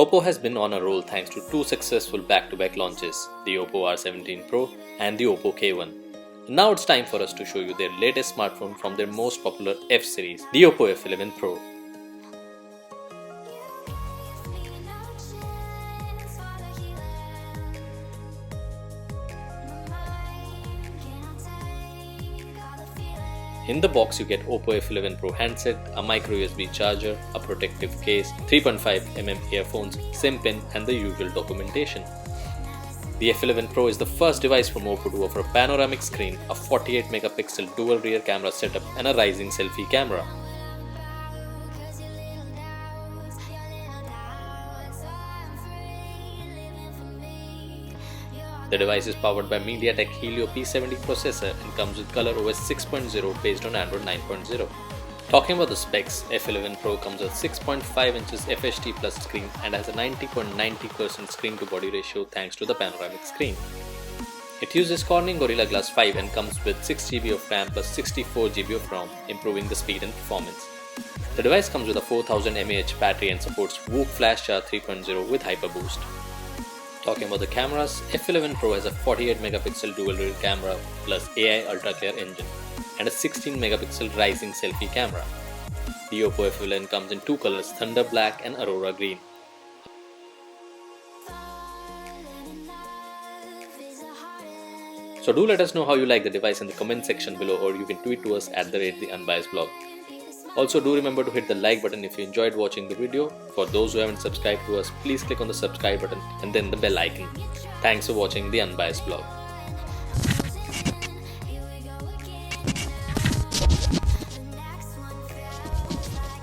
OPPO has been on a roll thanks to two successful back-to-back launches, the OPPO R17 Pro and the OPPO K1. Now it's time for us to show you their latest smartphone from their most popular F series, the OPPO F11 Pro. In the box you get OPPO F11 Pro handset, a micro USB charger, a protective case, 3.5mm earphones, SIM pin and the usual documentation. The F11 Pro is the first device from OPPO to offer a panoramic screen, a 48MP dual rear camera setup and a rising selfie camera. The device is powered by MediaTek Helio P70 processor and comes with ColorOS 6.0 based on Android 9.0. Talking about the specs, F11 Pro comes with 6.5 inches FHD Plus screen and has a 90.90% screen to body ratio thanks to the panoramic screen. It uses Corning Gorilla Glass 5 and comes with 6GB of RAM plus 64GB of ROM, improving the speed and performance. The device comes with a 4000 mAh battery and supports Whoop Flash Charge 3.0 with Hyper Boost. Talking about the cameras, F11 Pro has a 48MP dual rear camera plus AI ultra clear engine and a 16MP rising selfie camera. The OPPO F11 comes in two colors, Thunder Black and Aurora Green. So do let us know how you like the device in the comment section below, or you can tweet to us at @theunbiasedblog. Also, do remember to hit the like button if you enjoyed watching the video. For those who haven't subscribed to us, please click on the subscribe button and then the bell icon. Thanks for watching The Unbiased Blog.